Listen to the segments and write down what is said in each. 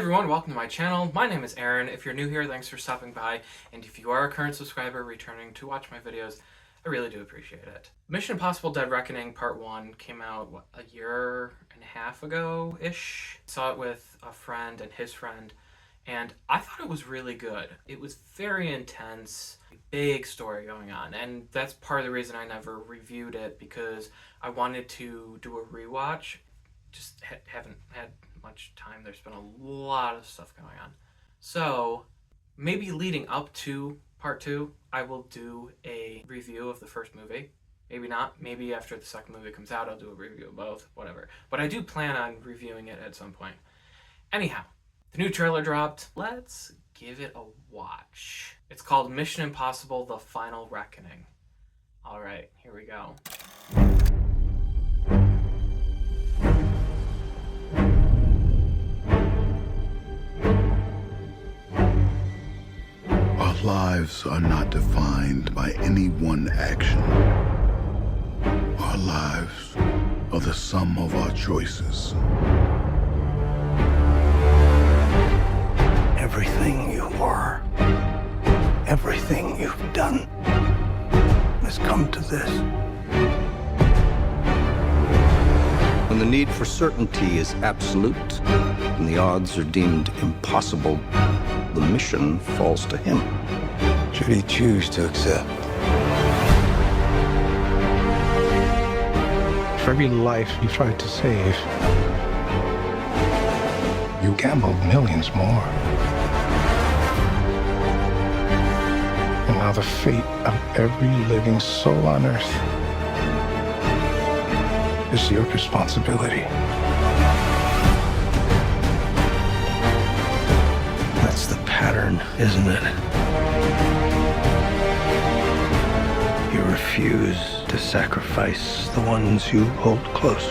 everyone, welcome to my channel. My name is Aaron. If you're new here, thanks for stopping by. And if you are a current subscriber returning to watch my videos, I really do appreciate it. Mission Impossible Dead Reckoning Part 1 came out, a year and a half ago-ish? Saw it with a friend and his friend, and I thought it was really good. It was very intense, big story going on, and that's part of the reason I never reviewed it, because I wanted to do a rewatch. Just haven't had much time. There's been a lot of stuff going on. So maybe leading up to part 2, I will do a review of the first movie. Maybe not. Maybe after the second movie comes out, I'll do a review of both. Whatever. But I do plan on reviewing it at some point. Anyhow, the new trailer dropped. Let's give it a watch. It's called Mission Impossible: The Final Reckoning. Alright, here we go. Our lives are not defined by any one action. Our lives are the sum of our choices. Everything you are, everything you've done, has come to this. When the need for certainty is absolute and the odds are deemed impossible, the mission falls to him. Should he choose to accept? For every life you tried to save, you gambled millions more. And now the fate of every living soul on Earth is your responsibility. That's the pattern, isn't it? You refuse to sacrifice the ones you hold close.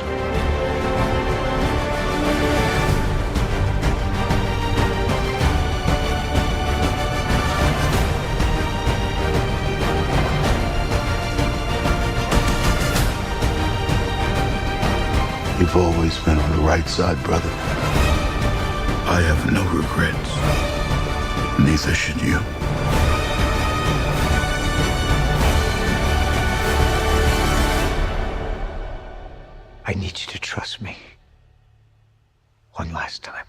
You've always been on the right side, brother. I have no regrets. Neither should you. I need you to trust me. One last time.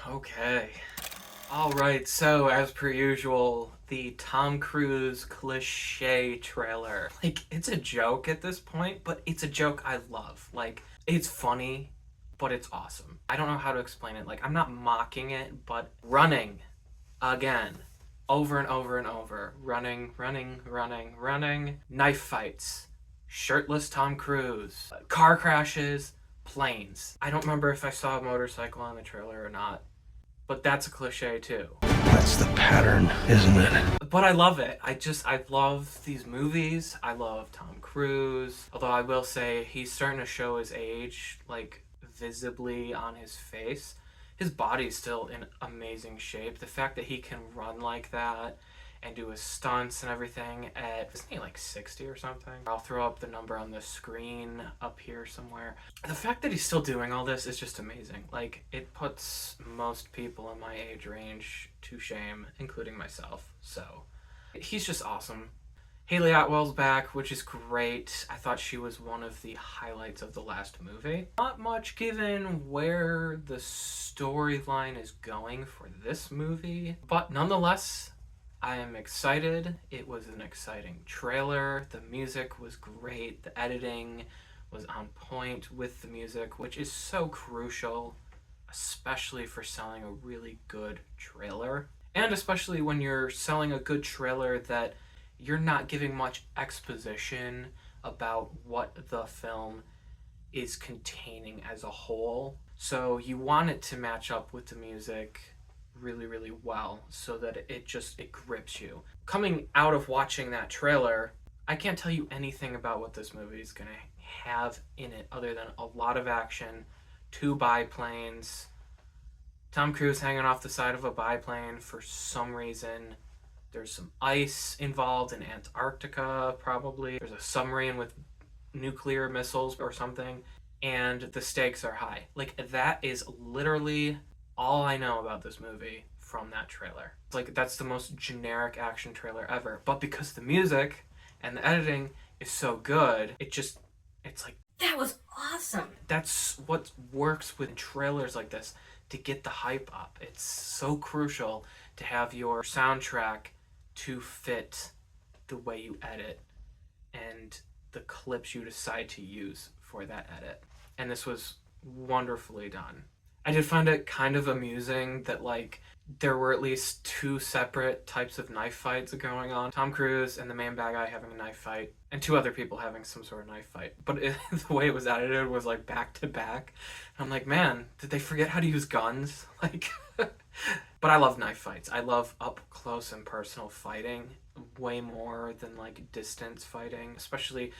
Okay. Alright, so as per usual, the Tom Cruise cliche trailer. Like, it's a joke at this point, but it's a joke I love. Like, it's funny, but it's awesome. I don't know how to explain it. Like, I'm not mocking it, but running again, over and over and over. Running, running, running, running. Knife fights. Shirtless Tom Cruise. Car crashes. Planes. I don't remember if I saw a motorcycle on the trailer or not, but that's a cliche too. That's the pattern, isn't it? But I love it. I love these movies. I love Tom Cruise. Although I will say he's starting to show his age, like, visibly on his face. His body's still in amazing shape. The fact that he can run like that and do his stunts and everything isn't he like 60 or something? I'll throw up the number on the screen up here somewhere. The fact that he's still doing all this is just amazing. Like, it puts most people in my age range to shame, including myself. So, he's just awesome. Hayley Atwell's back, which is great. I thought she was one of the highlights of the last movie. Not much given where the storyline is going for this movie, but nonetheless, I am excited. It was an exciting trailer. The music was great. The editing was on point with the music, which is so crucial, especially for selling a really good trailer. And especially when you're selling a good trailer that you're not giving much exposition about what the film is containing as a whole. So you want it to match up with the music really, really well so that it grips you. Coming out of watching that trailer, I can't tell you anything about what this movie is going to have in it other than a lot of action, 2 biplanes, Tom Cruise hanging off the side of a biplane for some reason. There's some ice involved in Antarctica, probably. There's a submarine with nuclear missiles or something. And the stakes are high. Like, that is literally all I know about this movie from that trailer. Like, that's the most generic action trailer ever. But because the music and the editing is so good, it's like, that was awesome. that's what works with trailers like this to get the hype up. It's so crucial to have your soundtrack to fit the way you edit and the clips you decide to use for that edit. And this was wonderfully done. I did find it kind of amusing that, like, there were at least 2 separate types of knife fights going on. Tom Cruise and the main bad guy having a knife fight, and 2 other people having some sort of knife fight. But the way it was edited was, like, back to back. And I'm like, man, did they forget how to use guns? Like, but I love knife fights. I love up close and personal fighting way more than, like, distance fighting, especially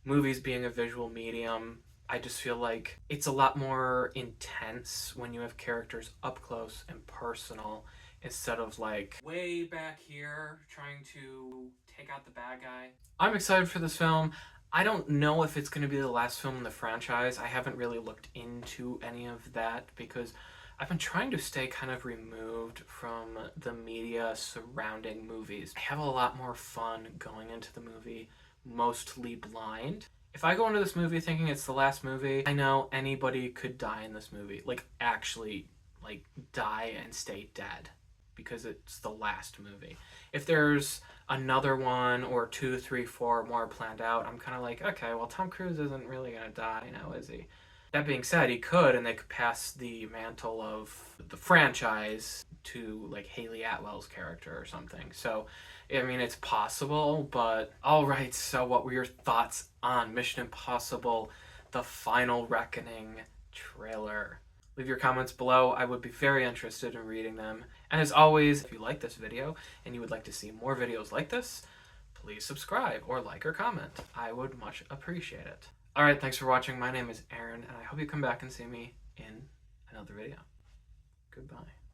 movies being a visual medium. I just feel like it's a lot more intense when you have characters up close and personal instead of, like, way back here trying to take out the bad guy. I'm excited for this film. I don't know if it's going to be the last film in the franchise. I haven't really looked into any of that because I've been trying to stay kind of removed from the media surrounding movies. I have a lot more fun going into the movie mostly blind. If I go into this movie thinking it's the last movie, I know anybody could die in this movie. Like, actually, like, die and stay dead. Because it's the last movie. If there's another one or 2, 3, 4 more planned out, I'm kind of like, okay, well, Tom Cruise isn't really going to die now, is he? That being said, he could, and they could pass the mantle of the franchise to, like, Haley Atwell's character or something. So, I mean, it's possible, but alright, so what were your thoughts on Mission Impossible: The Final Reckoning trailer? Leave your comments below. I would be very interested in reading them. And as always, if you like this video and you would like to see more videos like this, please subscribe or like or comment. I would much appreciate it. Alright, thanks for watching. My name is Aaron, and I hope you come back and see me in another video. Goodbye.